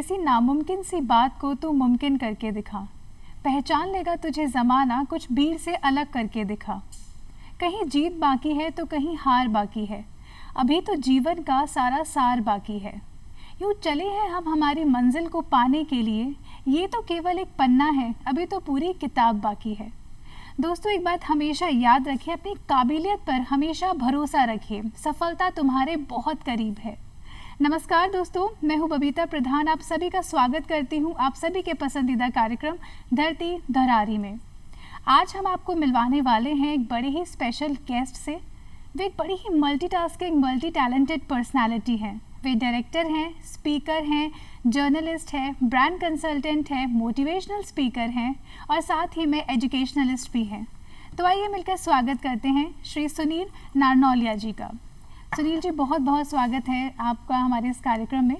किसी नामुमकिन सी बात को तू मुमकिन करके दिखा। पहचान लेगा तुझे ज़माना, कुछ भीड़ से अलग करके दिखा। कहीं जीत बाकी है तो कहीं हार बाकी है, अभी तो जीवन का सारा सार बाकी है। यूँ चले हैं हम हमारी मंजिल को पाने के लिए, ये तो केवल एक पन्ना है, अभी तो पूरी किताब बाकी है। दोस्तों, एक बात हमेशा याद रखिए, अपनी काबिलियत पर हमेशा भरोसा रखिए, सफलता तुम्हारे बहुत करीब है। नमस्कार दोस्तों, मैं हूं बबीता प्रधान, आप सभी का स्वागत करती हूं आप सभी के पसंदीदा कार्यक्रम धरती धरारी में। आज हम आपको मिलवाने वाले हैं एक बड़े ही स्पेशल गेस्ट से। वे एक बड़ी ही मल्टीटास्किंग, मल्टी टैलेंटेड पर्सनालिटी हैं। वे डायरेक्टर हैं, स्पीकर हैं, जर्नलिस्ट हैं, ब्रांड कंसल्टेंट हैं, मोटिवेशनल स्पीकर हैं और साथ ही में एजुकेशनलिस्ट भी हैं। तो आइए मिलकर स्वागत करते हैं श्री सुनील नारनौलिया जी का। सुनील जी, बहुत बहुत स्वागत है आपका हमारे इस कार्यक्रम में।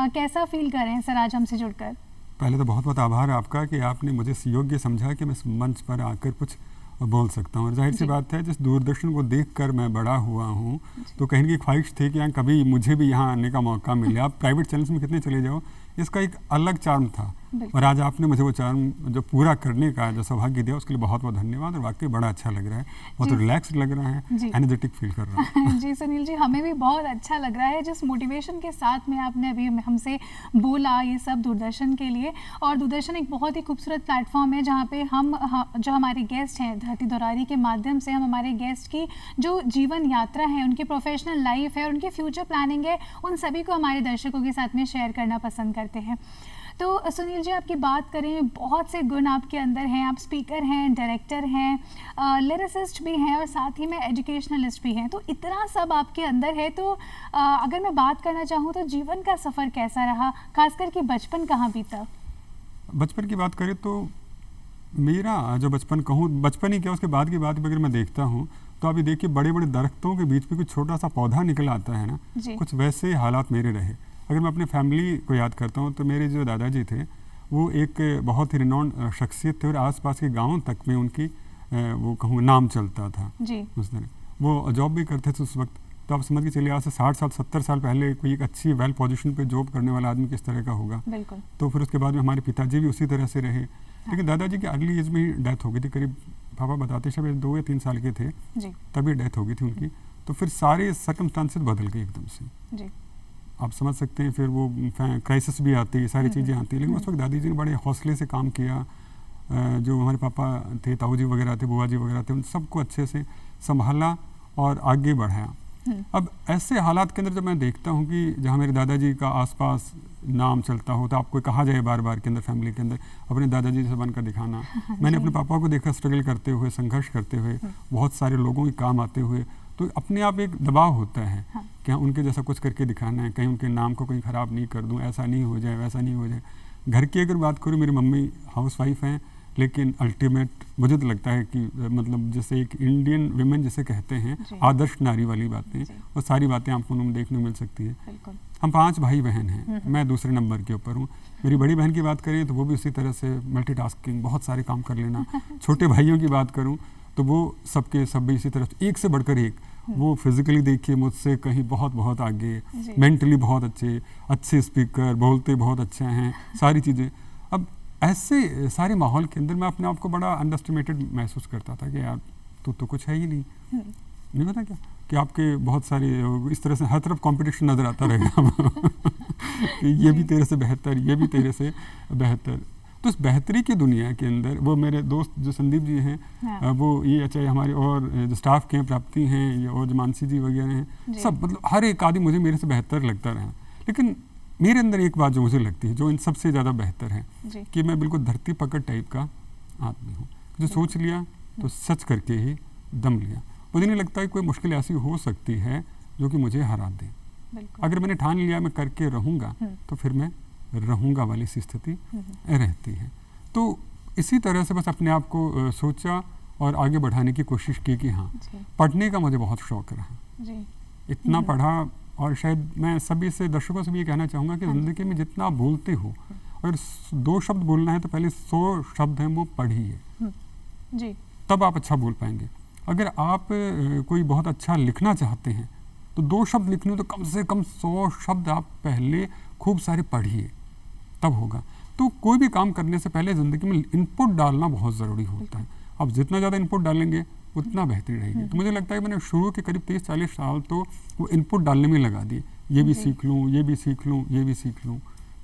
कैसा फील कर रहे हैं सर आज हमसे जुड़कर? पहले तो बहुत बहुत आभार आपका कि आपने मुझे योग्य समझा कि मैं इस मंच पर आकर कुछ बोल सकता हूँ। और जाहिर सी बात है, जिस दूरदर्शन को देखकर मैं बड़ा हुआ हूँ, तो कहीं की ख्वाहिश थी कि कभी मुझे भी यहाँ आने का मौका मिले। आप प्राइवेट चैनल्स में कितने चले जाओ, इसका एक अलग चार्म था और आज आपने मुझे वो चार्म जो पूरा करने का जो सौभाग्य दिया, उसके लिए बहुत बहुत धन्यवाद। और वाकई बड़ा अच्छा लग रहा है, बहुत रिलैक्स लग रहा है, एनर्जेटिक फील कर रहा है। जी सुनील जी, हमें भी बहुत अच्छा लग रहा है जिस मोटिवेशन के साथ में आपने अभी हमसे बोला, ये सब दूरदर्शन के लिए। और दूरदर्शन एक बहुत ही खूबसूरत प्लेटफॉर्म है जहाँ पे हम जो हमारे गेस्ट हैं धरती धरारी के माध्यम से हम हमारे गेस्ट की जो जीवन यात्रा है, उनकी प्रोफेशनल लाइफ है, उनकी फ्यूचर प्लानिंग है, उन सभी को हमारे दर्शकों के साथ में शेयर करना पसंद करते हैं। तो सुनील जी, आपकी बात करें, बहुत से गुण आपके अंदर हैं। आप स्पीकर हैं, डायरेक्टर हैं, लिरिसिस्ट भी हैं और साथ ही में एजुकेशनलिस्ट भी हैं। तो इतना सब आपके अंदर है। तो अगर मैं बात करना चाहूँ तो जीवन का सफ़र कैसा रहा, खासकर कि बचपन कहाँ बीता? बचपन की बात करें तो मेरा जो बचपन कहूँ, बचपन ही क्या उसके बाद की बात भी अगर मैं देखता हूँ तो अभी देखिए बड़े बड़े दरख्तों के बीच में कुछ छोटा सा पौधा निकल आता है ना, कुछ वैसे हालात मेरे रहे। अगर मैं अपने फैमिली को याद करता हूँ तो मेरे जो दादाजी थे वो एक बहुत ही रिनॉन्ड शख्सियत थे और आसपास के गांवों तक में उनकी वो कहूँ नाम चलता था जी। उस तरह वो जॉब भी करते थे उस वक्त। तो आप समझ के चलिए, आज से 60 साल 70 साल पहले कोई एक अच्छी वेल पोजीशन पे जॉब करने वाला आदमी किस तरह का होगा। तो फिर उसके बाद में हमारे पिताजी भी उसी तरह से रहे। लेकिन दादाजी की अर्ली एज में ही डेथ हो गई थी, करीब पापा बताते शायद 2 या 3 साल के थे तभी डेथ हो गई थी उनकी। तो फिर सारे सर्कमस्टांसेस बदल गए एकदम से। आप समझ सकते हैं, फिर वो क्राइसिस भी आती है, सारी चीज़ें आती हैं। लेकिन उस वक्त दादी जी ने बड़े हौसले से काम किया। जो हमारे पापा थे, ताऊ जी वगैरह थे, बुआ जी वगैरह थे, उन सबको अच्छे से संभाला और आगे बढ़ाया। अब ऐसे हालात के अंदर जब मैं देखता हूँ कि जहाँ मेरे दादाजी का आसपास नाम चलता हो, तो आपको कहा जाए बार बार के अंदर फैमिली के अंदर अपने दादाजी से बनकर दिखाना। मैंने अपने पापा को देखा स्ट्रगल करते हुए, संघर्ष करते हुए, बहुत सारे लोगों के काम आते हुए। तो अपने आप एक दबाव होता है कि उनके जैसा कुछ करके दिखाना है, कहीं उनके नाम को कहीं ख़राब नहीं कर दूं, ऐसा नहीं हो जाए, वैसा नहीं हो जाए। घर की अगर बात करूँ, मेरी मम्मी हाउसवाइफ हैं, लेकिन अल्टीमेट मुझे तो लगता है कि मतलब जैसे एक इंडियन विमेन जिसे कहते हैं, आदर्श नारी वाली बातें, और सारी बातें आपको उनमें देखने को मिल सकती है। हम 5 भाई बहन हैं, मैं दूसरे नंबर के ऊपर हूँ। मेरी बड़ी बहन की बात करें तो वो भी उसी तरह से मल्टीटास्किंग, बहुत सारे काम कर लेना। छोटे भाइयों की बात करूँ तो वो सबके सब भी इसी तरह एक से बढ़कर एक। वो फिजिकली देखिए मुझसे कहीं बहुत बहुत आगे, मेंटली बहुत अच्छे स्पीकर, बोलते बहुत अच्छे हैं, सारी चीज़ें। अब ऐसे सारे माहौल के अंदर मैं अपने आप को बड़ा अंडरएस्टिमेटेड महसूस करता था कि यार तू तो कुछ है ही नहीं पता क्या कि आपके बहुत सारे इस तरह से हर तरफ कंपटीशन नज़र आता रहेगा कि ये भी तेरे से बेहतर, ये भी तेरे से बेहतर। तो इस बेहतरी की दुनिया के अंदर वो मेरे दोस्त जो संदीप जी हैं, वो ये चाहे हमारे और जो स्टाफ के हैं, प्राप्ति हैं, और जो मानसी जी वगैरह हैं, सब मतलब हर एक आदमी मुझे मेरे से बेहतर लगता रहा। लेकिन मेरे अंदर एक बात जो मुझे लगती है, जो इन सबसे ज़्यादा बेहतर है, कि मैं बिल्कुल धरती पकड़ टाइप का आदमी हूँ। जो सोच लिया तो सच करके ही दम लिया। मुझे नहीं लगता है कोई मुश्किल ऐसी हो सकती है जो कि मुझे हरा दे। अगर मैंने ठान लिया मैं करके रहूँगा तो फिर मैं रहूँगा वाली सी स्थिति रहती है। तो इसी तरह से बस अपने आप को सोचा और आगे बढ़ाने की कोशिश की कि हाँ, पढ़ने का मुझे बहुत शौक़ रहा। इतना पढ़ा, और शायद मैं सभी से दर्शकों से भी ये कहना चाहूँगा कि ज़िंदगी में जितना आप बोलते हो, अगर 2 शब्द बोलना है तो पहले 100 शब्द हैं वो पढ़िए, तब आप अच्छा बोल पाएंगे। अगर आप कोई बहुत अच्छा लिखना चाहते हैं तो 2 शब्द लिखने तो कम से कम 100 शब्द आप पहले खूब सारे पढ़िए, तब होगा। तो कोई भी काम करने से पहले ज़िंदगी में इनपुट डालना बहुत ज़रूरी होता है। अब जितना ज़्यादा इनपुट डालेंगे उतना बेहतरी रहेगी। तो मुझे लगता है कि मैंने शुरू के करीब 30-40 साल तो वो इनपुट डालने में लगा दिए, ये भी सीख लूँ, ये भी सीख लूँ, ये भी सीख लूँ।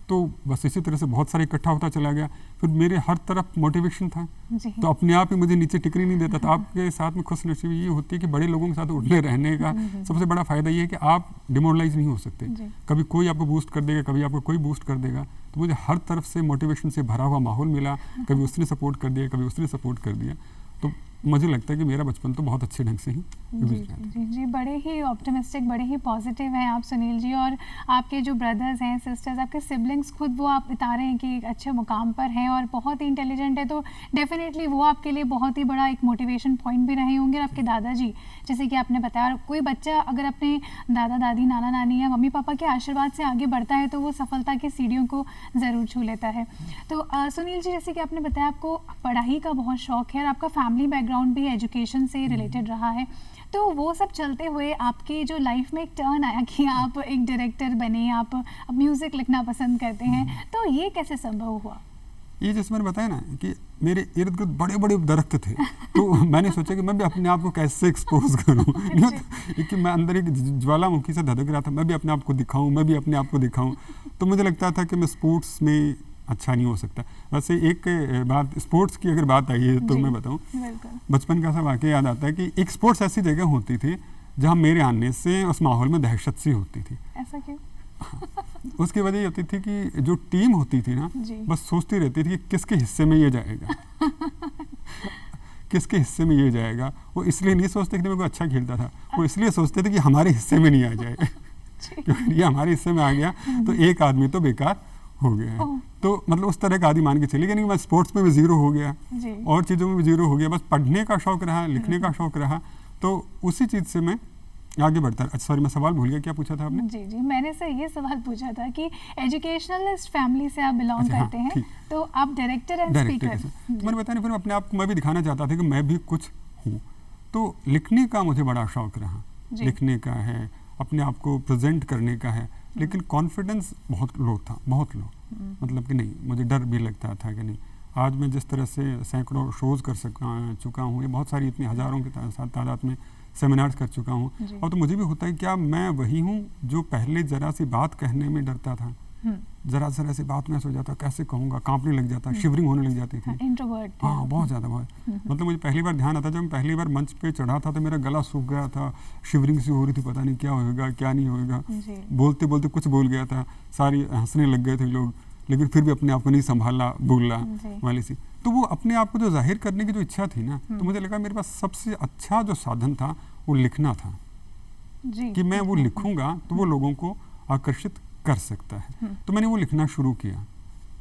तो बस इसी तरह से बहुत सारे इकट्ठा होता चला गया। फिर मेरे हर तरफ मोटिवेशन था, तो अपने आप ही मुझे नीचे टिकने नहीं देता था। आपके साथ में खुशनसीबी ये होती है कि बड़े लोगों के साथ उठने रहने का सबसे बड़ा फ़ायदा ये है कि आप डिमोरलाइज नहीं हो सकते। कभी कोई आपको बूस्ट कर देगा, कभी आपको कोई बूस्ट कर देगा। तो मुझे हर तरफ से मोटिवेशन से भरा हुआ माहौल मिला, कभी उसने सपोर्ट कर दिया, कभी उसने सपोर्ट कर दिया। तो मुझे लगता है कि मेरा बचपन तो बहुत अच्छे ढंग से ही जी, बड़े ही ऑप्टिमिस्टिक, बड़े ही पॉजिटिव हैं आप सुनील जी। और आपके जो ब्रदर्स हैं, सिस्टर्स, आपके सिबलिंग्स, खुद वो आप बता रहे हैं कि एक अच्छे मुकाम पर हैं और बहुत ही इंटेलिजेंट है, तो डेफिनेटली वो आपके लिए बहुत ही बड़ा एक मोटिवेशन पॉइंट भी रहे होंगे। और आपके दादाजी, जैसे कि आपने बताया, और कोई बच्चा अगर अपने दादा दादी, नाना नानी या मम्मी पापा के आशीर्वाद से आगे बढ़ता है तो वो सफलता की सीढ़ियों को ज़रूर छू लेता है। तो सुनील जी, जैसे कि आपने बताया आपको पढ़ाई का बहुत शौक है और आपका फैमिली बैकग्राउंड भी एजुकेशन से रिलेटेड रहा है, तो वो सब चलते हुए आपकी जो लाइफ में एक टर्न आया कि आप एक डायरेक्टर बने, आप म्यूज़िक लिखना पसंद करते हैं, तो ये कैसे संभव हुआ? ये जैसे मैंने बताया ना कि मेरे इर्द गिर्द बड़े बड़े दरख्त थे, तो मैंने सोचा कि मैं भी अपने आप को कैसे एक्सपोज करूं। कि मैं अंदर एक ज्वालामुखी से धधक रहा था, मैं भी अपने आप को दिखाऊं, मैं भी अपने आप को दिखाऊं। तो मुझे लगता था कि मैं स्पोर्ट्स में अच्छा नहीं हो सकता। वैसे एक बात, स्पोर्ट्स की अगर बात आई है तो मैं बताऊं, बचपन का सा वाक़या याद आता है कि एक स्पोर्ट्स ऐसी जगह होती थी जहां मेरे आने से उस माहौल में दहशत सी होती थी। ऐसा क्यों? उसकी वजह ये होती थी कि जो टीम होती थी ना, बस सोचती रहती थी कि किसके हिस्से में ये जाएगा किसके हिस्से में ये जाएगा। वो इसलिए नहीं सोचते कि मैं कोई अच्छा खेलता था, वो इसलिए सोचते थे कि हमारे हिस्से में नहीं आ जाए क्योंकि ये हमारे हिस्से में आ गया तो एक आदमी तो बेकार हो गया है। तो मतलब उस तरह का आदि मान के चलिए। नहीं, मैं स्पोर्ट्स में भी जीरो हो गया और चीज़ों में भी जीरो हो गया, बस पढ़ने का शौक रहा, लिखने का शौक रहा, तो उसी चीज़ से मैं आगे बढ़ता। अच्छा सॉरी, मैं सवाल भूल गया, क्या पूछा था आपने? जी, मैंने से ये सवाल पूछा था कि एजुकेशनलिस्ट फैमिली से आप बिलोंग करते हैं, तो आप डायरेक्टर एंड स्पीकर। मैंने बताया, फिर अपने आप को मैं भी दिखाना चाहता था कि मैं भी कुछ हूँ। तो लिखने का मुझे बड़ा शौक रहा, लिखने का है, अपने आप को प्रेजेंट करने का है, लेकिन कॉन्फिडेंस बहुत लो था, बहुत लो। मतलब कि नहीं, मुझे डर भी लगता था कि नहीं, आज मैं जिस तरह से सैकड़ों शोज़ कर चुका हूँ, ये बहुत सारी इतनी हज़ारों के तादाद में सेमिनार्स कर चुका हूँ, और तो मुझे भी होता है क्या मैं वही हूँ जो पहले ज़रा सी बात कहने में डरता था। ज़रा सी बात में सो जाता, कैसे कहूँगा, कांपने लग जाता, शिवरिंग होने लग जाती थी। इंट्रोवर्ट। हाँ, बहुत ज़्यादा, बहुत। मतलब मुझे पहली बार ध्यान आता, जब मैं पहली बार मंच पे चढ़ा था तो मेरा गला सूख गया था, शिवरिंग सी हो रही थी, पता नहीं क्या होगा क्या नहीं होगा। बोलते बोलते कुछ बोल गया था, सारी हंसने लग गए थे लोग, लेकिन फिर भी अपने आप को नहीं संभाला, बोलना वाली सी। तो वो अपने आप को जो जाहिर करने की जो इच्छा थी ना, तो मुझे लगा मेरे पास सबसे अच्छा जो साधन था वो लिखना था, कि मैं वो लिखूंगा तो वो लोगों को आकर्षित कर सकता है। तो मैंने वो लिखना शुरू किया,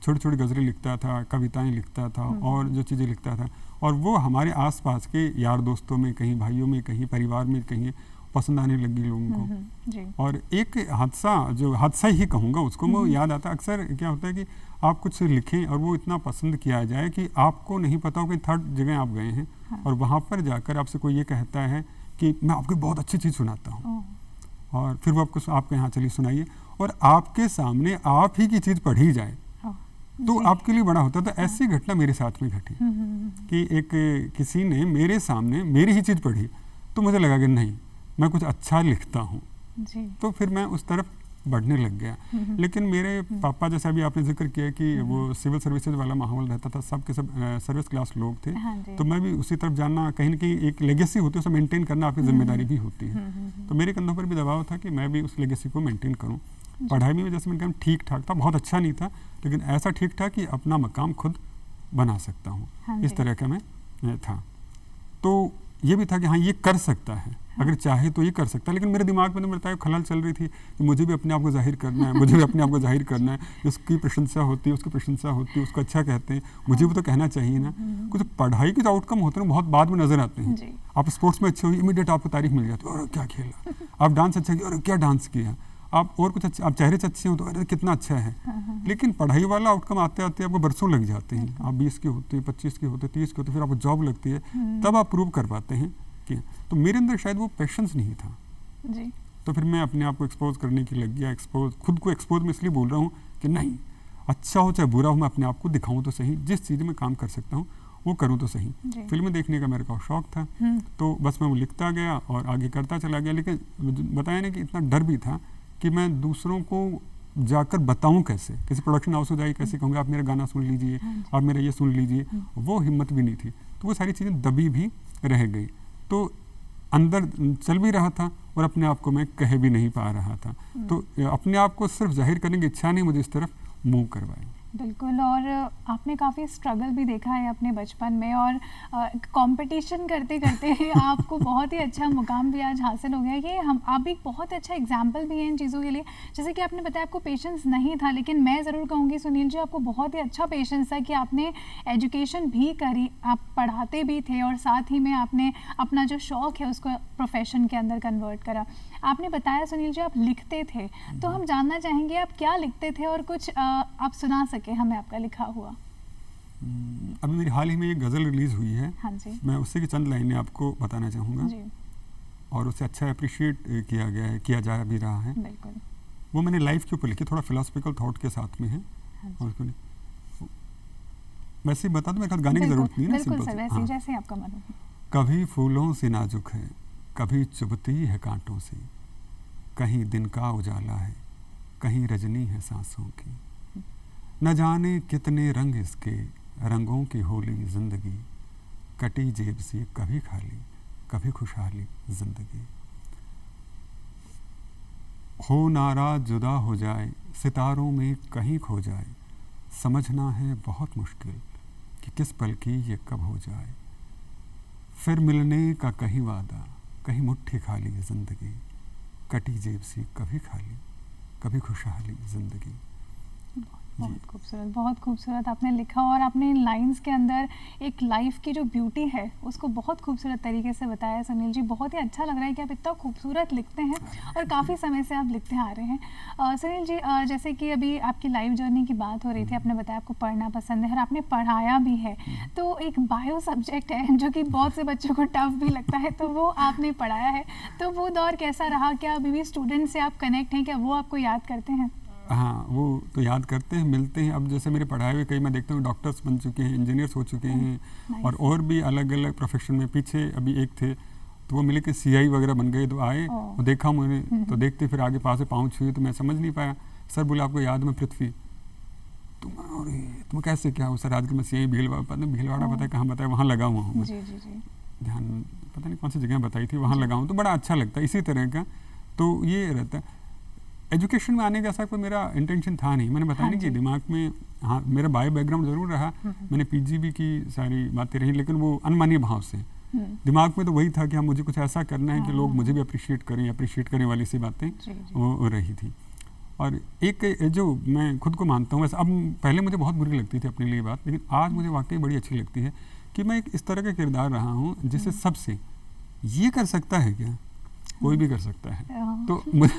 छोटी छोटी गज़लें लिखता था, कविताएं लिखता था, और जो चीज़ें लिखता था, और वो हमारे आसपास के यार दोस्तों में, कहीं भाइयों में, कहीं परिवार में, कहीं पसंद आने लगी लोगों को। और एक हादसा, जो हादसा ही कहूँगा उसको, वो याद आता। अक्सर क्या होता है कि आप कुछ लिखें और वो इतना पसंद किया जाए कि आपको नहीं पता हो कि थर्ड जगह आप गए हैं, और वहाँ पर जाकर आपसे कोई ये कहता है कि मैं आपको बहुत अच्छी चीज़ सुनाता हूँ, और फिर वो आपके यहाँ चलिए सुनाइए, और आपके सामने आप ही की चीज़ पढ़ी जाए, तो आपके लिए बड़ा होता। तो ऐसी घटना मेरे साथ में घटी कि एक किसी ने मेरे सामने मेरी ही चीज़ पढ़ी, तो मुझे लगा कि नहीं, मैं कुछ अच्छा लिखता हूँ, तो फिर मैं उस तरफ बढ़ने लग गया। लेकिन मेरे पापा, जैसा अभी आपने जिक्र किया कि वो सिविल सर्विसेज वाला माहौल रहता था, सब के सब सर्विस क्लास लोग थे, तो मैं भी उसी तरफ जाना, कहीं ना कहीं एक लेगेसी होती है, उसे मेंटेन करना आपकी जिम्मेदारी भी होती है। तो मेरे कंधों पर भी दबाव था कि मैं भी उस लेगेसी को मेंटेन करूँ। पढ़ाई में जैसे मैंने कहा ठीक ठाक था, बहुत अच्छा नहीं था, लेकिन ऐसा ठीक ठाक कि अपना मकाम खुद बना सकता हूँ, इस तरह का मैं था। तो ये भी था कि हाँ, ये कर सकता है, अगर चाहे तो ये कर सकता है। लेकिन मेरे दिमाग में तो बताया खलल चल रही थी कि मुझे भी अपने आप को जाहिर करना है, मुझे भी अपने आप को जाहिर करना है, उसकी प्रशंसा होती है, उसकी प्रशंसा होती है, उसको अच्छा कहते हैं, मुझे भी तो कहना चाहिए ना। कुछ पढ़ाई के जो आउटकम होते हैं बहुत बाद में नजर आते हैं। आप स्पोर्ट्स में अच्छे हो, इमीडिएट आपको तारीफ मिल जाती है, और क्या खेला, आप डांस अच्छा किया, और क्या डांस किया, आप और कुछ अच्छे, आप चेहरे से अच्छे हो तो अरे कितना अच्छा है। लेकिन पढ़ाई वाला आउटकम आते आते आपको बरसों लग जाते हैं। आप 20 के होते, 25 के होते, 30 के होते, फिर आपको जॉब लगती है, तब आप प्रूव कर पाते हैं कि। तो मेरे अंदर शायद वो पेशेंस नहीं था जी। तो फिर मैं अपने आप को एक्सपोज करने की लग गया। खुद को एक्सपोज में इसलिए बोल रहा हूँ कि नहीं, अच्छा हो चाहे बुरा हो, मैं अपने आप को दिखाऊं तो सही, जिस चीज़ में काम कर सकता हूँ वो करूँ तो सही। फिल्म देखने का मेरे को शौक था, तो बस मैं वो लिखता गया और आगे करता चला गया। लेकिन बताया ना कि इतना डर भी था कि मैं दूसरों को जाकर बताऊं कैसे, किसी प्रोडक्शन हाउस हो जाए कैसे कहूँगा आप मेरा गाना सुन लीजिए, आप मेरा ये सुन लीजिए, वो हिम्मत भी नहीं थी। तो वो सारी चीज़ें दबी भी रह गई, तो अंदर चल भी रहा था और अपने आप को मैं कह भी नहीं पा रहा था। तो अपने आप को सिर्फ जाहिर करने की इच्छा नहीं मुझे इस तरफ मूव करवाई। बिल्कुल, और आपने काफ़ी स्ट्रगल भी देखा है अपने बचपन में, और कंपटीशन करते करते आपको बहुत ही अच्छा मुकाम भी आज हासिल हो गया। ये हम आप एक बहुत अच्छा एग्जाम्पल भी हैं इन चीज़ों के लिए। जैसे कि आपने बताया आपको पेशेंस नहीं था, लेकिन मैं ज़रूर कहूँगी सुनील जी आपको बहुत ही अच्छा पेशेंस था कि आपने एजुकेशन भी करी, आप पढ़ाते भी थे और साथ ही में आपने अपना जो शौक़ है उसको प्रोफेशन के अंदर कन्वर्ट करा। आपने बताया सुनील जी आप लिखते थे, तो हम जानना चाहेंगे आप क्या लिखते थे और कुछ आप सुना सके हमें आपका लिखा हुआ। अभी मेरी हाल ही में एक गज़ल रिलीज़ हुई है। हाँ जी। मैं उससे की चंद लाइनें आपको बताना चाहूँगा जी। और उसे अच्छा अप्रिशिएट किया गया है, किया जा भी रहा है। बिल्कुल। वो मैंने लाइफ के ऊपर लिखी, थोड़ा फिलोसफिकल थॉट के साथ में है। और वैसे ही बता दूं, मेरे गाने की ज़रूरत नहीं है, बिल्कुल सर, वैसे जैसे आपका मन हो। कभी फूलों से नाजुक है, कभी चुभती है कांटों से, कहीं दिन का उजाला है, कहीं रजनी है सांसों की, न जाने कितने रंग इसके, रंगों की होली जिंदगी, कटी जेब से कभी खाली, कभी खुशहाली जिंदगी। हो नाराज जुदा हो जाए, सितारों में कहीं खो जाए, समझना है बहुत मुश्किल कि किस पल की ये कब हो जाए। फिर मिलने का कहीं वादा, कहीं मुट्ठी खाली जिंदगी, कटी जेब सी कभी खाली, कभी खुशहाली जिंदगी। बहुत खूबसूरत आपने लिखा, और आपने इन लाइंस के अंदर एक लाइफ की जो ब्यूटी है उसको बहुत खूबसूरत तरीके से बताया सुनील जी। बहुत ही अच्छा लग रहा है कि आप इतना खूबसूरत लिखते हैं और काफ़ी समय से आप लिखते आ रहे हैं। सुनील जी, जैसे कि अभी आपकी लाइफ जर्नी की बात हो रही थी, आपने बताया आपको पढ़ना पसंद है और आपने पढ़ाया भी है, तो एक बायो सब्जेक्ट है जो कि बहुत से बच्चों को टफ भी लगता है, तो वो आपने पढ़ाया है, तो वो दौर कैसा रहा? क्या अभी भी स्टूडेंट से आप कनेक्ट हैं? क्या वो आपको याद करते हैं? हाँ, वो तो याद करते हैं, मिलते हैं। अब जैसे मेरे पढ़ाए हुए कई मैं देखता हूँ डॉक्टर्स बन चुके हैं, इंजीनियर्स हो चुके हैं, और भी अलग अलग प्रोफेशन में। पीछे अभी एक थे तो वो मिले कि CI वगैरह बन गए, तो आए वो देखा मैंने, तो देखते फिर आगे पास से पहुँच हुई, तो मैं समझ नहीं पाया। सर बोले आपको याद में पृथ्वी, तुम कैसे क्या हो? सर आजकल मैं CI भीलवाड़ा बताया, कहाँ बताया, वहाँ लगा हुआ हूँ, ध्यान पता नहीं कौन सी जगह बताई थी, वहाँ लगा हूँ। तो बड़ा अच्छा लगता है इसी तरह का। तो ये रहता है। एजुकेशन में आने का ऐसा कोई मेरा इंटेंशन था नहीं। मैंने बताया नहीं कि दिमाग में, हाँ मेरा बायो बैकग्राउंड ज़रूर रहा, मैंने PGB की सारी बातें रही, लेकिन वो अनमानी भाव से दिमाग में तो वही था कि हाँ मुझे कुछ ऐसा करना है कि लोग मुझे भी अप्रिशिएट करने वाली सी बातें वो रही थी। और एक जो मैं खुद को मानता हूँ, वैसे अब पहले मुझे बहुत बुरी लगती थी अपने लिए बात, लेकिन आज मुझे वाकई बड़ी अच्छी लगती है कि मैं एक इस तरह का किरदार रहा हूँ जिससे सबसे ये कर सकता है क्या, कोई भी कर सकता है, तो मुझे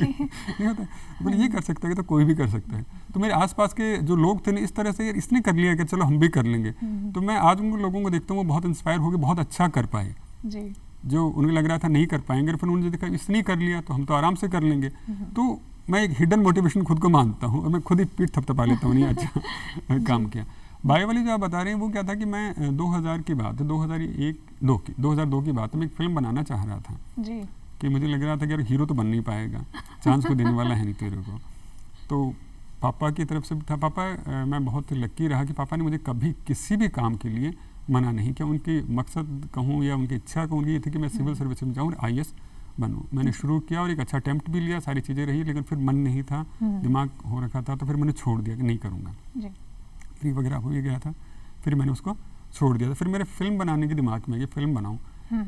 नहीं होता, बोले ये कर सकता है तो कोई भी कर सकता है। तो मेरे आसपास के जो लोग थे ना, इस तरह से यार इसने कर लिया कि चलो हम भी कर लेंगे, तो मैं आज उन लोगों को देखता हूँ वो बहुत इंस्पायर हो गए, बहुत अच्छा कर पाए जी। जो उन्हें लग रहा था नहीं कर पाएंगे, फिर उन्होंने देखा इसने कर लिया तो हम तो आराम से कर लेंगे। तो मैं एक हिडन मोटिवेशन खुद को मानता हूँ और मैं खुद ही पीठ थपथपा लेता हूँ, नहीं अच्छा काम किया। बायो वाली जो आप बता रहे हैं वो क्या था कि मैं 2000 की बात है, 2002 की बात है, मैं एक फिल्म बनाना चाह रहा था जी। कि मुझे लग रहा था कि यार हीरो तो बन नहीं पाएगा, चांस को देने वाला है नहीं तेरे को। तो पापा की तरफ से था, पापा मैं बहुत लक्की रहा कि पापा ने मुझे कभी किसी भी काम के लिए मना नहीं किया। उनकी मकसद कहूँ या उनकी इच्छा कहूँ ये थी कि मैं सिविल सर्विस में जाऊँ और IAS बनूँ। मैंने शुरू किया और एक अच्छा अटेम्प्ट भी लिया, सारी चीज़ें रही, लेकिन फिर मन नहीं था, दिमाग हो रखा था, तो फिर मैंने छोड़ दिया कि नहीं करूँगा। फ्री वगैरह हो ही गया था, फिर मैंने उसको छोड़ दिया था। फिर मेरे फिल्म बनाने के दिमाग में ये फिल्म बनाऊँ,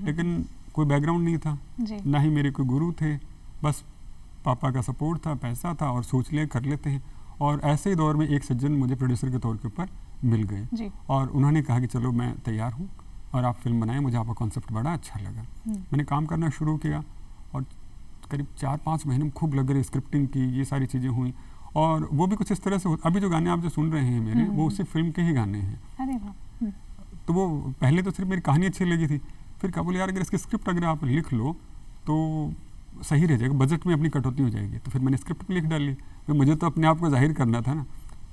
लेकिन कोई बैकग्राउंड नहीं था, ना ही मेरे कोई गुरु थे, बस पापा का सपोर्ट था, पैसा था और सोच लिया कर लेते हैं। और ऐसे ही दौर में एक सज्जन मुझे प्रोड्यूसर के तौर के ऊपर मिल गए और उन्होंने कहा कि चलो मैं तैयार हूँ और आप फिल्म बनाएं। मुझे आपका कॉन्सेप्ट बड़ा अच्छा लगा, मैंने काम करना शुरू किया और करीब 4-5 महीने में खूब लग रही स्क्रिप्टिंग की, ये सारी चीज़ें हुई। और वो भी कुछ इस तरह से अभी जो गाने आप जो सुन रहे हैं मेरे, वो उसी फिल्म के ही गाने हैं। अरे वाह। तो वो पहले तो सिर्फ मेरी कहानी अच्छी लगी थी, फिर कहा बोले यार अगर इसकी स्क्रिप्ट अगर आप लिख लो तो सही रह जाएगा, बजट में अपनी कटौती हो जाएगी। तो फिर मैंने स्क्रिप्ट पे लिख डाली, फिर मुझे तो अपने आप को जाहिर करना था ना,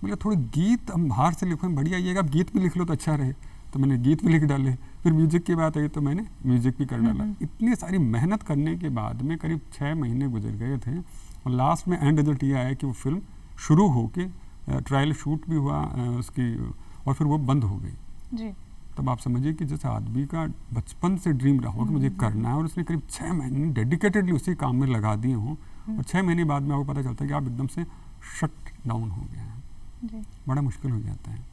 बोले थोड़े गीत हम बाहर से लिखो बढ़िया आइएगा, आप गीत भी लिख लो तो अच्छा रहे। तो मैंने गीत भी लिख डाले। फिर म्यूजिक की बात आई तो मैंने म्यूजिक भी कर डाला। इतनी सारी मेहनत करने के बाद में करीब 6 महीने गुजर गए थे और लास्ट में एंड रिजल्ट ये आया कि वो फिल्म शुरू होके ट्रायल शूट भी हुआ उसकी, और फिर वो बंद हो गई जी। तब आप समझिए कि जैसे आदमी का बचपन से ड्रीम रहा हो कि मुझे करना है, और उसने करीब 6 महीने डेडिकेटेडली उसी काम में लगा दिए हों, और 6 महीने बाद में आपको पता चलता है कि आप एकदम से शट डाउन हो गए हैं। बड़ा मुश्किल हो जाता है,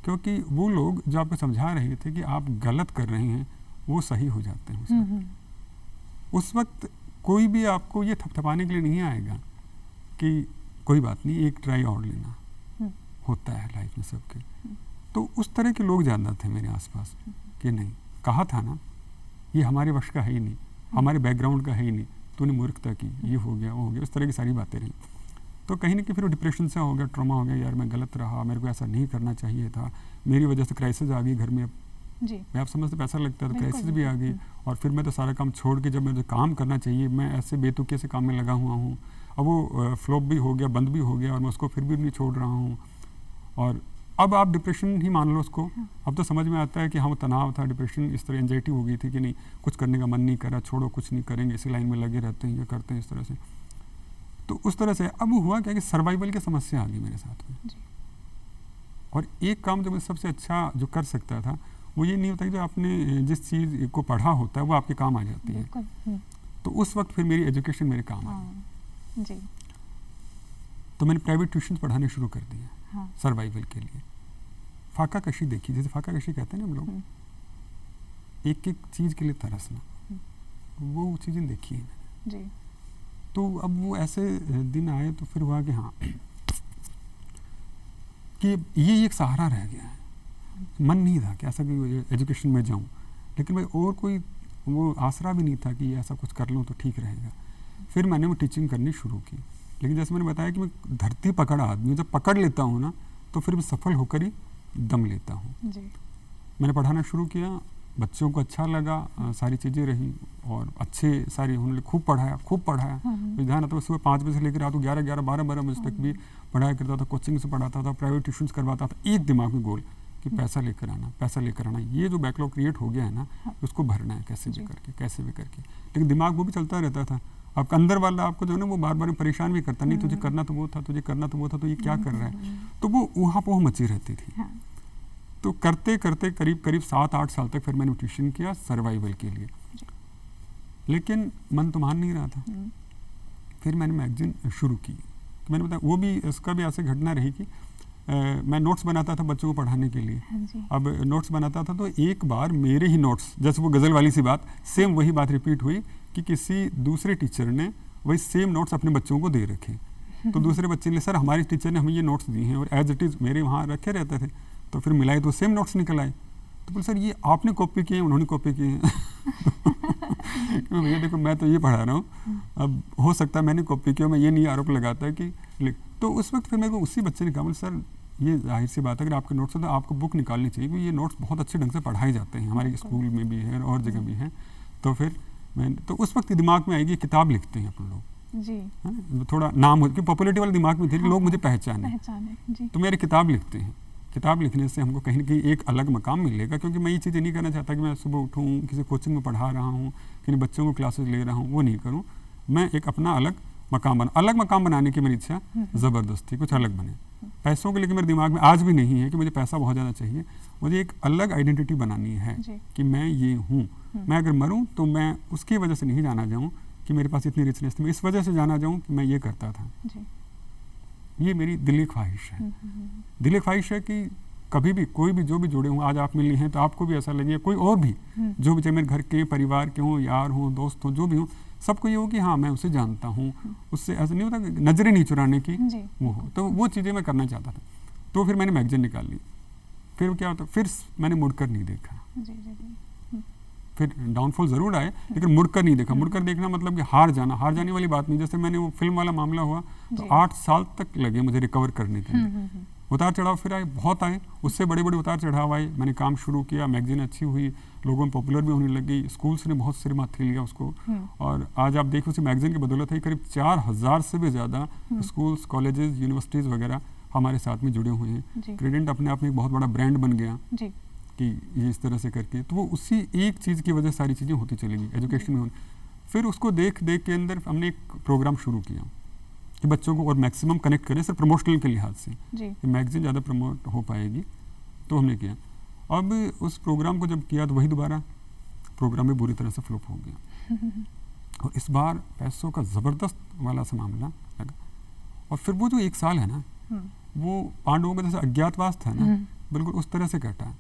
क्योंकि वो लोग जो आपको समझा रहे थे कि आप गलत कर रहे हैं वो सही हो जाते हैं। उस वक्त कोई भी आपको ये थपथपाने के लिए नहीं आएगा कि कोई बात नहीं, एक ट्राई और लेना, होता है लाइफ में सबके। तो उस तरह के लोग ज़्यादा थे मेरे आसपास कि नहीं, कहा था ना ये हमारे वश का है ही नहीं, हमारे बैकग्राउंड का है ही नहीं, तूने मूर्खता की, ये हो गया वो हो गया, इस तरह की सारी बातें रही। तो कहीं ना कहीं फिर डिप्रेशन से हो गया, ट्रॉमा हो गया, यार मैं गलत रहा, मेरे को ऐसा नहीं करना चाहिए था, मेरी वजह से क्राइसिस आ गई घर में। जी। मैं आप समझते पैसा लगता है तो क्राइसिस भी आ गई, और फिर मैं तो सारा काम छोड़ के जब मुझे काम करना चाहिए मैं ऐसे बेतुके से काम में लगा हुआ हूँ। अब वो फ्लॉप भी हो गया, बंद भी हो गया, और मैं उसको फिर भी नहीं छोड़ रहा हूँ। और अब आप डिप्रेशन ही मान लो उसको। अब तो समझ में आता है कि हाँ तनाव था, डिप्रेशन, इस तरह एंजाइटी हो गई थी कि नहीं कुछ करने का मन नहीं करा, छोड़ो कुछ नहीं करेंगे, इसी लाइन में लगे रहते हैं, ये करते हैं इस तरह से। तो उस तरह से अब हुआ क्या कि सर्वाइवल की समस्या आ गई मेरे साथ में। और एक काम जो मैं सबसे अच्छा जो कर सकता था वो ये नहीं होता कि जो आपने जिस चीज़ को पढ़ा होता है वो आपके काम आ जाती है। तो उस वक्त फिर मेरी एजुकेशन मेरे काम आ गई। तो मैंने प्राइवेट ट्यूशन पढ़ाने शुरू कर दिए सर्वाइवल के लिए। फाका कशी देखी, जैसे फाका कशी कहते हैं ना हम लोग, एक एक चीज़ के लिए तरसना, वो चीज़ें देखी है मैंने। तो अब वो ऐसे दिन आए तो फिर हुआ कि हाँ कि ये एक सहारा रह गया है। मन नहीं था कि ऐसा कि एजुकेशन में जाऊं, लेकिन भाई और कोई वो आसरा भी नहीं था कि ऐसा कुछ कर लूं तो ठीक रहेगा। फिर मैंने वो टीचिंग करनी शुरू की। लेकिन जैसे मैंने बताया कि मैं धरती पकड़ा आदमी, जब पकड़ लेता हूँ ना तो फिर मैं सफल होकर ही दम लेता हूँ। मैंने पढ़ाना शुरू किया, बच्चों को अच्छा लगा, सारी चीज़ें रही और अच्छे सारी उन्होंने खूब पढ़ाया। ध्यान आता, सुबह 5 बजे से लेकर रात को 11-12 बजे तक भी पढ़ाया करता था, कोचिंग से पढ़ाता था, प्राइवेट ट्यूशन्स करवाता था। एक दिमाग में गोल कि पैसा लेकर आना, ये जो बैकलॉग क्रिएट हो गया है ना उसको भरना है कैसे भी करके। लेकिन दिमाग वो भी चलता रहता था। आपका अंदर वाला आपको जो है ना वो बार बार परेशान भी करता, नहीं तुझे करना तो वो था, तो ये क्या कर रहा है। तो वो वहाँ पर मची रहती थी। तो करते करते करीब 7-8 साल तक फिर मैंने ट्यूशन किया सर्वाइवल के लिए, लेकिन मन तो मान नहीं रहा था। फिर मैंने मैगजीन शुरू की। तो मैंने बताया वो भी, इसका भी ऐसे घटना रही कि मैं नोट्स बनाता था बच्चों को पढ़ाने के लिए। अब नोट्स बनाता था तो एक बार मेरे ही नोट्स, जैसे वो गज़ल वाली सी बात, सेम वही बात रिपीट हुई कि किसी दूसरे टीचर ने वही सेम नोट्स अपने बच्चों को दे रखे। तो दूसरे बच्चे ने, सर हमारे टीचर ने हमें ये नोट्स दिए हैं और एज इट इज़ मेरे वहाँ रखे रहते थे। तो फिर मिलाए तो सेम नोट्स निकल आए। तो बोले सर ये आपने कॉपी किए हैं, उन्होंने कॉपी किए हैं। भैया देखो मैं तो ये पढ़ा रहा हूँ, अब हो सकता है मैंने कॉपी किया, मैं ये नहीं आरोप लगाता है कि तो उस वक्त फिर मेरे को उसी बच्चे ने कहा, बोले सर ये जाहिर सी बात है अगर आपके नोट्स हैं तो आपको बुक निकालनी चाहिए, क्योंकि ये नोट्स बहुत अच्छे ढंग से पढ़ाए जाते हैं, हमारे स्कूल में भी है और जगह भी है। तो फिर मैं तो उस वक्त दिमाग में आएगी किताब लिखते हैं अपन लोग जी, है थोड़ा नाम हो कि पॉपुलरिटी वाले दिमाग में थे कि लोग मुझे पहचाने जी। तो मेरे किताब लिखते हैं। किताब लिखने से हमको कहीं ना कहीं एक अलग मकाम मिलेगा, क्योंकि मैं ये चीज़ें नहीं करना चाहता कि मैं सुबह उठूँ किसी कोचिंग में पढ़ा रहा हूँ, किसी बच्चों को क्लासेस ले रहा हूँ, वो नहीं करूँ। मैं एक अपना अलग मकाम बनाने की मेरी इच्छा ज़बरदस्त थी, कुछ अलग बने। पैसों के लेकर मेरे दिमाग में आज भी नहीं है कि मुझे पैसा बहुत ज़्यादा चाहिए। मुझे एक अलग आइडेंटिटी बनानी है कि मैं ये हूँ। मैं अगर मरूँ तो मैं उसकी वजह से नहीं जाना जाऊँ कि मेरे पास इतनी रिचनेस थी, मैं इस वजह से जाना जाऊँ कि मैं ये करता था। ये मेरी दिली ख्वाहिश है। दिली ख्वाहिश है कि कभी भी कोई भी जो भी जुड़े हों, आज आप मिली हैं तो आपको भी ऐसा लगे, कोई और भी जो भी चाहे मेरे घर के परिवार के हों, यार हों, दोस्त हों, जो भी हों, सबको ये हो कि हाँ मैं उसे जानता हूँ, उससे ऐसा नहीं होता नजरें नहीं चुराने की वो हो। तो वो चीज़ें मैं करना चाहता था। तो फिर मैंने मैगजीन निकाल ली। फिर क्या होता, फिर मैंने मुड़कर नहीं देखा। फिर डाउनफॉल ज़रूर आए लेकिन मुड़कर नहीं देखा। मुड़कर देखना मतलब कि हार जाने वाली बात नहीं। जैसे मैंने वो फिल्म वाला मामला हुआ तो 8 साल तक लगे मुझे रिकवर करने के लिए। उतार चढ़ाव फिर आए, बहुत आए, उससे बड़े बड़े उतार चढ़ाव आए। मैंने काम शुरू किया, मैगजीन अच्छी हुई, लोगों में पॉपुलर भी होने लगी, स्कूल्स ने बहुत सिर माथे लिया उसको। और आज आप देखो उसी मैगजीन की बदौलत है करीब 4000 से भी ज़्यादा स्कूल्स, कॉलेजेस, यूनिवर्सिटीज़ वगैरह हमारे साथ में जुड़े हुए हैं। क्रेडेंट अपने आप में एक बहुत बड़ा ब्रांड बन गया कि ये इस तरह से करके, तो वो उसी एक चीज़ की वजह सारी चीज़ें होती चलेगी एजुकेशन में। फिर उसको देख देख के अंदर हमने एक प्रोग्राम शुरू किया कि बच्चों को और मैक्सिमम कनेक्ट करें सिर्फ प्रमोशनल के लिहाज से, कि मैगजीन ज़्यादा प्रमोट हो पाएगी, तो हमने किया। अब उस प्रोग्राम को जब किया तो वही दोबारा प्रोग्राम में बुरी तरह से फ्लॉप हो गया और इस बार पैसों का ज़बरदस्त वाला सा मामला लगा। और फिर वो जो 1 साल है ना, वो पांडवों का जैसे अज्ञातवास था ना, बिल्कुल उस तरह से कटा।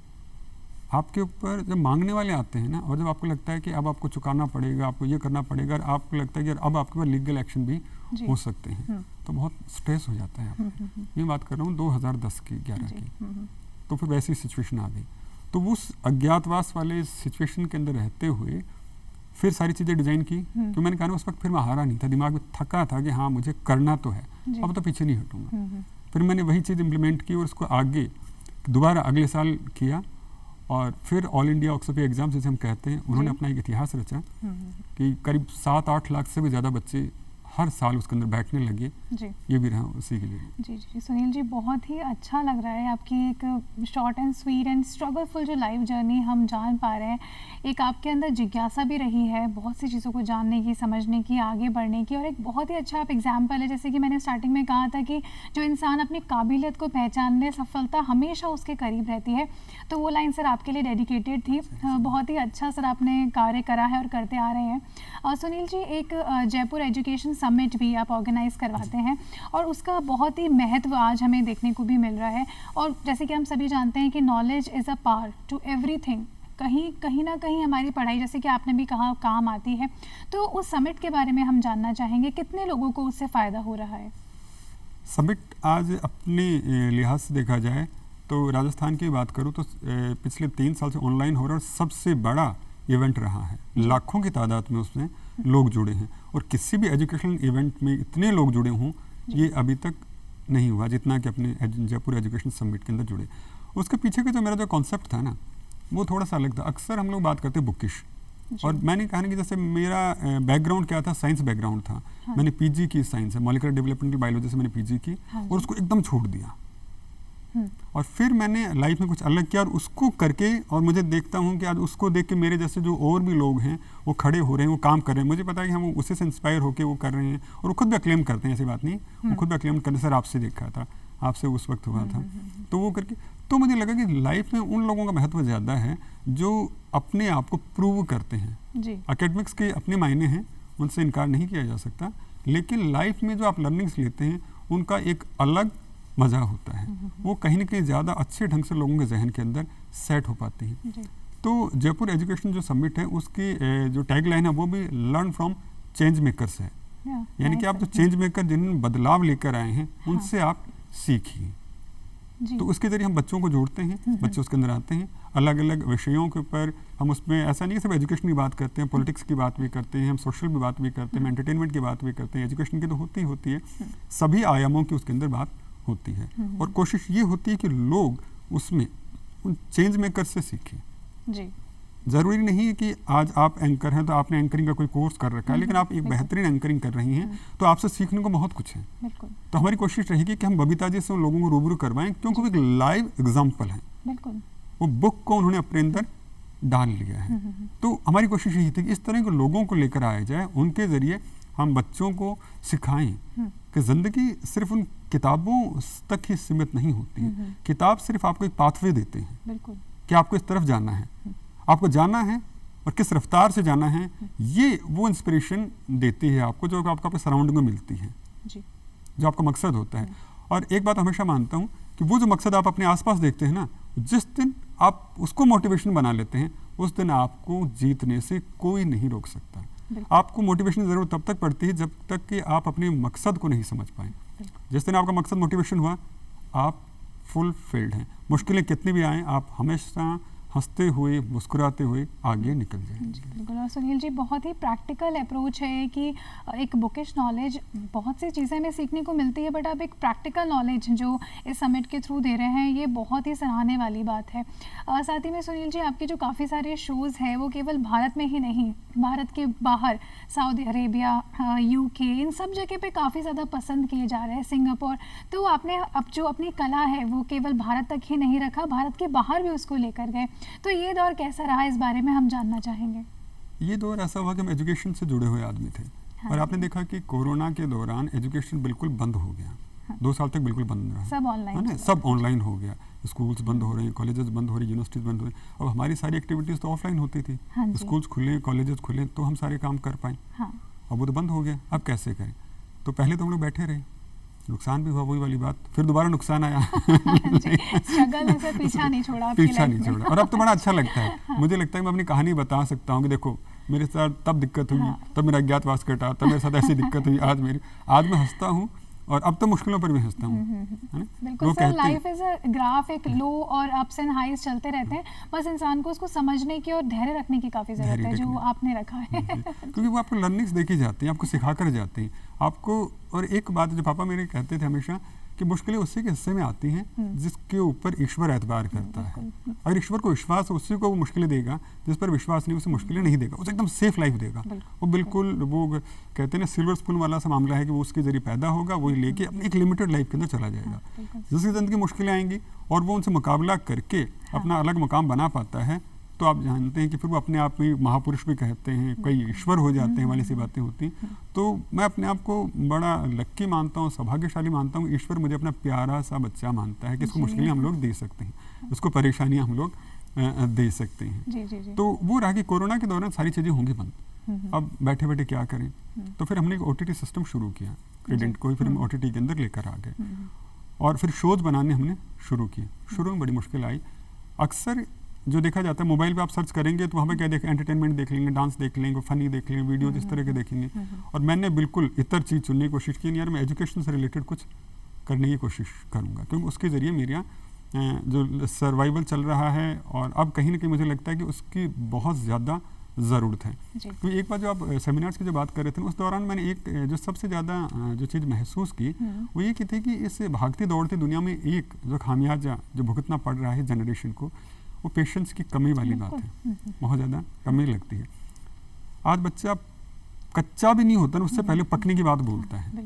आपके ऊपर जब मांगने वाले आते हैं ना, और जब आपको लगता है कि अब आपको चुकाना पड़ेगा, आपको ये करना पड़ेगा, और आपको लगता है कि अब आपके ऊपर लीगल एक्शन भी हो सकते हैं, तो बहुत स्ट्रेस हो जाता है आपको। ये बात कर रहा हूँ 2010 की 11 की। तो फिर वैसी सिचुएशन आ गई। तो उस अज्ञातवास वाले सिचुएशन के अंदर रहते हुए फिर सारी चीज़ें डिज़ाइन की, क्योंकि मैंने कहा उस वक्त फिर मैं हारा नहीं था, दिमाग में थका था कि हाँ मुझे करना तो है, अब तो पीछे नहीं हटूंगा। फिर मैंने वही चीज़ इम्प्लीमेंट की और उसको आगे दोबारा अगले साल किया। और फिर ऑल इंडिया ऑक्सफोर्ड एग्ज़ाम जिसे हम कहते हैं, उन्होंने अपना एक इतिहास रचा कि करीब 7-8 लाख से भी ज़्यादा बच्चे हर साल उसके अंदर बैठने लगे। ये भी रहा उसी के लिए। जी सुनील जी, बहुत ही अच्छा लग रहा है आपकी एक short and sweet and struggleful जो लाइफ जर्नी हम जान पा रहे हैं। एक आपके अंदर जिज्ञासा भी रही है बहुत सी चीज़ों को जानने की, समझने की, आगे बढ़ने की, और एक बहुत ही अच्छा आप एग्जाम्पल है। जैसे कि मैंने स्टार्टिंग में कहा था कि जो इंसान अपनी काबिलियत को पहचानने, सफलता हमेशा उसके करीब रहती है, तो वो लाइन सर आपके लिए डेडिकेटेड थी। बहुत ही अच्छा सर आपने कार्य करा है और करते आ रहे हैं। सुनील जी, एक जयपुर एजुकेशन समिट भी आप ऑर्गेनाइज करवाते हैं और उसका बहुत ही महत्व आज हमें देखने को भी मिल रहा है। और जैसे कि हम सभी जानते हैं कि knowledge is a power to everything, कहीं ना कहीं हमारी पढ़ाई, जैसे कि आपने भी कहा, काम आती है। तो उस समिट के बारे में हम जानना चाहेंगे, कितने लोगों को उससे फ़ायदा हो रहा है? समिट आज अपने लिहाज से देखा जाए तो राजस्थान की बात करूँ तो पिछले 3 साल से ऑनलाइन हो रहा है और सबसे बड़ा इवेंट रहा है। लाखों की तादाद में उसमें लोग जुड़े हैं और किसी भी एजुकेशनल इवेंट में इतने लोग जुड़े हों ये अभी तक नहीं हुआ जितना कि अपने जयपुर एजुकेशन समिट के अंदर जुड़े। उसके पीछे का जो मेरा जो कॉन्सेप्ट था ना, वो थोड़ा सा अलग था। अक्सर हम लोग बात करते हैं बुकिश, और मैंने कहा ना कि जैसे मेरा बैकग्राउंड क्या था, साइंस बैकग्राउंड था। मैंने पीजी की, साइंस है, मॉलिक्यूलर डेवलपमेंटल बायोलॉजी से मैंने पीजी की और उसको एकदम छोड़ दिया। और फिर मैंने लाइफ में कुछ अलग किया और उसको करके, और मुझे देखता हूँ कि आज उसको देख के मेरे जैसे जो और भी लोग हैं वो खड़े हो रहे हैं, वो काम कर रहे हैं। मुझे पता है कि हम उसी से इंस्पायर होकर वो कर रहे हैं और वो खुद भी अक्लेम करते हैं, ऐसी बात नहीं, वो खुद भी अक्लेम करते। सर आपसे देखा था, आपसे उस वक्त हुआ था, तो वो करके तो मुझे लगा कि लाइफ में उन लोगों का महत्व ज़्यादा है जो अपने आप को प्रूव करते हैं। एकेडमिक्स के अपने मायने हैं, उनसे इनकार नहीं किया जा सकता, लेकिन लाइफ में जो आप लर्निंग्स लेते हैं उनका एक अलग मज़ा होता है। वो कहीं ना कहीं ज़्यादा अच्छे ढंग से लोगों के जहन के अंदर सेट हो पाती हैं। तो जयपुर एजुकेशन जो समिट है उसकी जो टैगलाइन है वो भी लर्न फ्रॉम चेंज मेकर्स है। यानी कि आप जो चेंज मेकर जिन्होंने बदलाव लेकर आए हैं उनसे आप सीखिए। तो उसके जरिए हम बच्चों को जोड़ते हैं, बच्चे उसके अंदर आते हैं, अलग अलग विषयों के ऊपर हम उसमें, ऐसा नहीं है सिर्फ एजुकेशन की बात करते हैं, पॉलिटिक्स की बात भी करते हैं, हम सोशल की बात भी करते हैं, एंटरटेनमेंट की बात भी करते हैं। एजुकेशन की तो होती ही होती है, सभी आयामों की उसके अंदर बात होती है। और कोशिश ये होती है कि लोग उसमें उन चेंज मेकर से सीखें। ज़रूरी नहीं है कि आज आप एंकर हैं तो आपने एंकरिंग का कोई कोर्स कर रखा है, लेकिन आप एक बेहतरीन एंकरिंग कर रही हैं तो आपसे सीखने को बहुत कुछ है। तो हमारी कोशिश रहेगी कि हम बबीता जी से उन लोगों को रूबरू करवाएं, क्योंकि वो एक लाइव एग्जाम्पल है, वो बुक को उन्होंने अपने अंदर डाल लिया है। तो हमारी कोशिश यही थी कि इस तरह के लोगों को लेकर आया जाए, उनके ज़रिए हम बच्चों को सिखाएं कि ज़िंदगी सिर्फ उन किताबों तक ही सीमित नहीं होती है। किताब सिर्फ आपको एक पाथवे देते हैं कि आपको इस तरफ जाना है, आपको जाना है और किस रफ्तार से जाना है, ये वो इंस्पिरेशन देती है आपको जो आपको अपने सराउंडिंग में मिलती है, जो आपका मकसद होता है। और एक बात हमेशा मानता हूँ कि वो जो मकसद आप अपने आसपास देखते हैं ना, जिस दिन आप उसको मोटिवेशन बना लेते हैं उस दिन आपको जीतने से कोई नहीं रोक सकता। आपको मोटिवेशन ज़रूर तब तक पड़ती है जब तक कि आप अपने मकसद को नहीं समझ पाएँ। जिस दिन आपका मकसद मोटिवेशन हुआ, आप फुलफिल्ड हैं। मुश्किलें कितनी भी आएँ, आप हमेशा हंसते हुए मुस्कुराते हुए आगे निकल जाएंगे। बिल्कुल। और सुनील जी, बहुत ही प्रैक्टिकल अप्रोच है कि एक बुकिश नॉलेज, बहुत सी चीज़ें हमें सीखने को मिलती है, बट आप एक प्रैक्टिकल नॉलेज जो इस समिट के थ्रू दे रहे हैं, ये बहुत ही सराहने वाली बात है। साथ ही में सुनील जी, आपके जो काफ़ी सारे शोज़ हैं वो केवल भारत में ही नहीं, भारत के बाहर सऊदी अरेबिया, UK, इन सब जगह पे काफ़ी ज़्यादा पसंद किए जा रहे हैं, सिंगापुर। तो आपने अब जो अपनी कला है वो केवल भारत तक ही नहीं रखा, भारत के बाहर भी उसको लेकर गए। तो ये दौर कैसा रहा, इस बारे में हम जानना चाहेंगे। ये दौर ऐसा हुआ कि हम एजुकेशन से जुड़े हुए आदमी थे। हाँ, और आपने देखा कि कोरोना के दौरान एजुकेशन बिल्कुल बंद हो गया। हाँ, 2 साल तक बिल्कुल बंद रहा, सब ऑनलाइन है ना, सब ऑनलाइन हो गया। स्कूल्स बंद हो रहे हैं, कॉलेजेस बंद हो रही, यूनिवर्सिटीज बंद हो रही। अब हमारी सारी एक्टिविटीज़ तो ऑफलाइन होती थी। हाँ, स्कूल्स खुले, कॉलेजेस खुले, तो हम सारे काम कर पाए। हाँ, अब वो तो बंद हो गया, अब कैसे करें? तो पहले तो हम लोग बैठे रहे, नुकसान भी हुआ, वही वाली बात, फिर दोबारा नुकसान आया। स्ट्रगल से पीछा नहीं छोड़ा। और अब तो बड़ा अच्छा लगता है। हाँ, मुझे लगता है मैं अपनी कहानी बता सकता हूँ कि देखो मेरे साथ तब दिक्कत हुई, हाँ, तब मेरा अज्ञातवास कटा, तब मेरे साथ ऐसी दिक्कत हुई, आज मैं हंसता हूँ, और अब तो मुश्किलों पर भी हंसता हूँ। बिल्कुल sir, life is a graph, एक लो और अप्स एंड हाइज चलते रहते हैं। बस इंसान को उसको समझने की और धैर्य रखने की काफ़ी ज़रूरत है, जो आपने रखा है। क्योंकि वो आपको लर्निंग्स देखी जाती हैं, आपको सिखा कर जाती हैं आपको। और एक बात जो पापा मेरे कहते थे हमेशा कि मुश्किलें उसी के हिस्से में आती हैं जिसके ऊपर ईश्वर एतबार करता है। अगर ईश्वर को विश्वास है, उसी को वो मुश्किलें देगा, जिस पर विश्वास नहीं उसे मुश्किलें नहीं देगा, उसे एकदम सेफ लाइफ देगा। वो बिल्कुल, वो कहते हैं ना सिल्वर स्पून वाला सा मामला है कि वो उसके जरिए पैदा होगा, वही लेके अपनी एक लिमिटेड लाइफ के अंदर चला जाएगा। जिसकी ज़िंदगी मुश्किलें आएंगी और वो उनसे मुकाबला करके अपना अलग मुकाम बना पाता है, तो आप जानते हैं कि फिर वो अपने आप में महापुरुष भी कहते हैं, कई ईश्वर हो जाते हैं, वाली सी बातें होती हैं। तो मैं अपने आप को बड़ा लक्की मानता हूँ, सौभाग्यशाली मानता हूँ। ईश्वर मुझे अपना प्यारा सा बच्चा मानता है कि इसको मुश्किलें हम लोग दे सकते हैं, इसको परेशानियाँ हम लोग दे सकते हैं। तो वो रहा कि कोरोना के दौरान सारी चीज़ें होंगी बंद, अब बैठे बैठे क्या करें। तो फिर हमने एक OTT सिस्टम शुरू किया, क्रेडेंट को ही फिर हम OTT के अंदर लेकर आ गए, और फिर शोज बनाने हमने शुरू किए। शुरू में बड़ी मुश्किल आई। अक्सर जो देखा जाता है, मोबाइल पे आप सर्च करेंगे तो वहाँ पे क्या देखें, एंटरटेनमेंट देख लेंगे, डांस देख लेंगे, फनी देख लेंगे, वीडियो जिस तरह के देखेंगे। और मैंने बिल्कुल इतर चीज़ चुनने की कोशिश की, यार मैं एजुकेशन से रिलेटेड कुछ करने की कोशिश करूँगा, क्योंकि उसके ज़रिए मेरा जो सर्वाइवल चल रहा है, और अब कहीं ना कहीं मुझे लगता है कि उसकी बहुत ज़्यादा ज़रूरत है। क्योंकि एक बार जो आप सेमिनार्स की जो बात कर रहे थे, उस दौरान मैंने एक जो सबसे ज़्यादा जो चीज़ महसूस की वो ये की थी कि इस भागती दौड़ती दुनिया में एक जो खामियाजा जो भुगतना पड़ रहा है जनरेशन को, वो पेशेंस की कमी वाली बात है। बहुत ज़्यादा कमी लगती है। आज बच्चा कच्चा भी नहीं होता ना, उससे पहले पकने की बात बोलता है।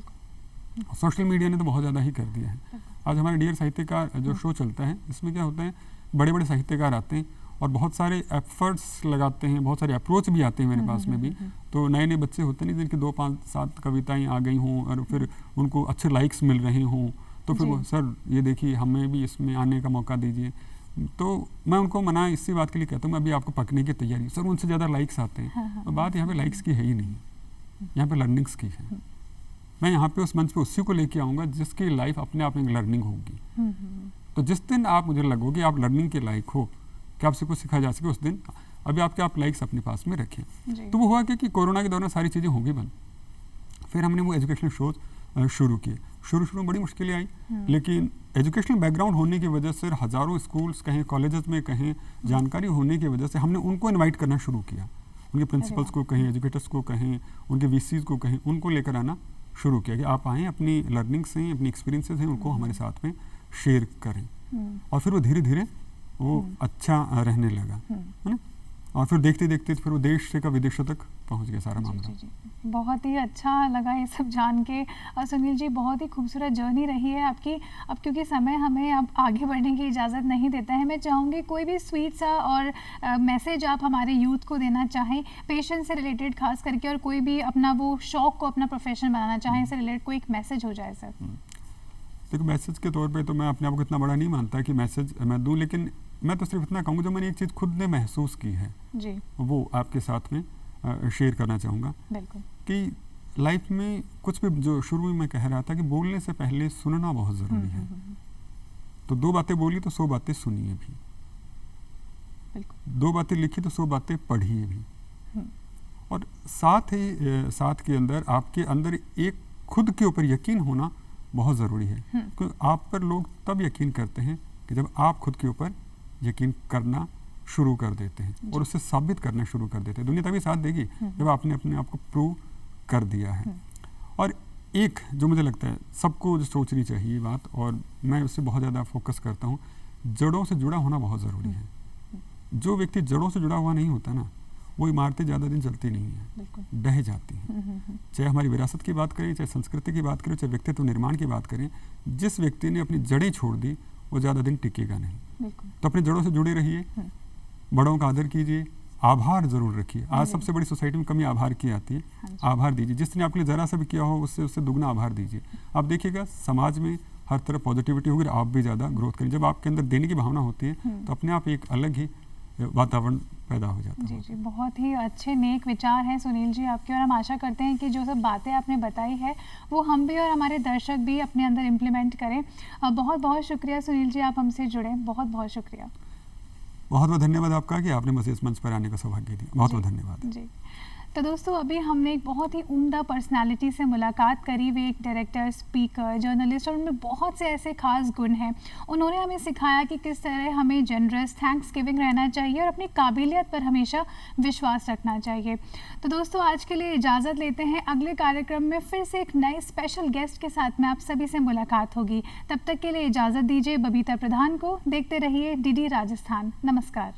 सोशल मीडिया ने तो बहुत ज़्यादा ही कर दिया है। आज हमारे डियर साहित्यकार जो शो चलता है, इसमें क्या होता है, बड़े बड़े साहित्यकार आते हैं और बहुत सारे एफर्ट्स लगाते हैं, बहुत सारे अप्रोच भी आते हैं मेरे पास में भी। तो नए नए बच्चे होते नहीं जिनकी 2, 5, 7 कविताएँ आ गई हों और फिर उनको अच्छे लाइक्स मिल रहे हों, तो फिर वो सर ये देखिए हमें भी इसमें आने का मौका दीजिए। तो मैं उनको मना इसी बात के लिए कहता हूँ, मैं अभी आपको पकने की तैयारी, सर उनसे ज़्यादा लाइक्स आते हैं। तो बात यहाँ पे लाइक्स की है ही नहीं, यहाँ पे लर्निंग्स की है। मैं यहाँ पे उस मंच पे उसी को लेके आऊँगा जिसकी लाइफ अपने आप में लर्निंग होगी। तो जिस दिन आप मुझे लगोगे आप लर्निंग के लायक हो कि आपसे कुछ सिखा जा सके, उस दिन अभी आप लाइक्स अपने पास में रखें। तो वो हुआ कि कोरोना के दौरान सारी चीज़ें होंगी बंद। फिर हमने वो एजुकेशनल शोज शुरू किए। शुरू में बड़ी मुश्किलें आई, लेकिन एजुकेशनल बैकग्राउंड होने की वजह से, हज़ारों स्कूल्स कहें, कॉलेजेस में कहें, जानकारी होने की वजह से हमने उनको इनवाइट करना शुरू किया। उनके प्रिंसिपल्स को कहें, एजुकेटर्स को कहें, उनके VCs को कहें, उनको लेकर आना शुरू किया कि आप आएँ, अपनी लर्निंग्स हैं, अपनी एक्सपीरियंसेस हैं, उनको हमारे साथ में शेयर करें। और फिर वो धीरे धीरे वो अच्छा रहने लगा, है ना। और फिर देखते देखते फिर वो देश से का विदेशों तक पहुंच गया सारा मामला। जी। बहुत ही अच्छा लगा ये सब जान के। और सुनील जी, बहुत ही खूबसूरत जर्नी रही है आपकी। अब क्योंकि समय हमें अब आगे बढ़ने की इजाज़त नहीं देता है, मैं चाहूँगी कोई भी स्वीट सा और मैसेज आप हमारे यूथ को देना चाहें, पेशेंस से रिलेटेड खास करके, और कोई भी अपना वो शौक़ को अपना प्रोफेशन बनाना चाहें, इससे रिलेटेड कोई एक मैसेज हो जाए सर। देखो, मैसेज के तौर पे तो मैं अपने आप को इतना बड़ा नहीं मानता कि मैसेज मैं दूं, लेकिन मैं तो सिर्फ इतना कहूँगा जो मैंने एक चीज़ खुद ने महसूस की है जी, वो आपके साथ में शेयर करना चाहूँगा। बिल्कुल। कि लाइफ में कुछ भी, जो शुरू में मैं कह रहा था कि बोलने से पहले सुनना बहुत ज़रूरी है। तो 2 बातें बोली तो 100 बातें सुनिए भी, 2 बातें लिखी तो 100 बातें पढ़िए भी। और साथ के अंदर आपके अंदर एक खुद के ऊपर यकीन होना बहुत ज़रूरी है। क्योंकि आप पर लोग तब यकीन करते हैं कि जब आप खुद के ऊपर यकीन करना शुरू कर देते हैं और उससे साबित करना शुरू कर देते हैं। दुनिया तभी साथ देगी जब आपने अपने आप को प्रूव कर दिया है। और एक जो मुझे लगता है सबको जो सोचनी चाहिए बात, और मैं उससे बहुत ज़्यादा फोकस करता हूँ, जड़ों से जुड़ा होना बहुत ज़रूरी है। जो व्यक्ति जड़ों से जुड़ा हुआ नहीं होता ना, वो इमारतें ज़्यादा दिन चलती नहीं है, ढह जाती हैं। चाहे हमारी विरासत की बात करें, चाहे संस्कृति की बात करें, चाहे व्यक्तित्व निर्माण की बात करें, जिस व्यक्ति ने अपनी जड़ें छोड़ दी वो ज़्यादा दिन टिकेगा नहीं। तो अपनी जड़ों से जुड़े रहिए, बड़ों का आदर कीजिए, आभार जरूर रखिए। आज सबसे बड़ी सोसाइटी में कमी आभार की आती है। आभार दीजिए, जिसने आपके लिए ज़रा सा भी किया हो उससे दुगना आभार दीजिए। आप देखिएगा समाज में हर तरफ पॉजिटिविटी होगी, आप भी ज़्यादा ग्रोथ करें। जब आपके अंदर देने की भावना होती है तो अपने आप एक अलग ही वातावरण पैदा हो जाता है। जी जी, बहुत ही अच्छे नेक विचार हैं सुनील जी आपके, और हम आशा करते हैं कि जो सब बातें आपने बताई है वो हम भी और हमारे दर्शक भी अपने अंदर इम्प्लीमेंट करें। बहुत बहुत शुक्रिया सुनील जी, आप हमसे जुड़े, बहुत बहुत शुक्रिया। बहुत बहुत धन्यवाद आपका कि आपने मुझे इस मंच पर आने का सौभाग्य दिया। बहुत बहुत धन्यवाद जी। तो दोस्तों, अभी हमने एक बहुत ही उम्दा पर्सनालिटी से मुलाकात करी। वे एक डायरेक्टर, स्पीकर, जर्नलिस्ट, और उनमें बहुत से ऐसे खास गुण हैं। उन्होंने हमें सिखाया कि किस तरह हमें जनरस, थैंक्स गिविंग रहना चाहिए और अपनी काबिलियत पर हमेशा विश्वास रखना चाहिए। तो दोस्तों, आज के लिए इजाज़त लेते हैं। अगले कार्यक्रम में फिर से एक नए स्पेशल गेस्ट के साथ में आप सभी से मुलाकात होगी। तब तक के लिए इजाज़त दीजिए बबीता प्रधान को। देखते रहिए DD राजस्थान। नमस्कार।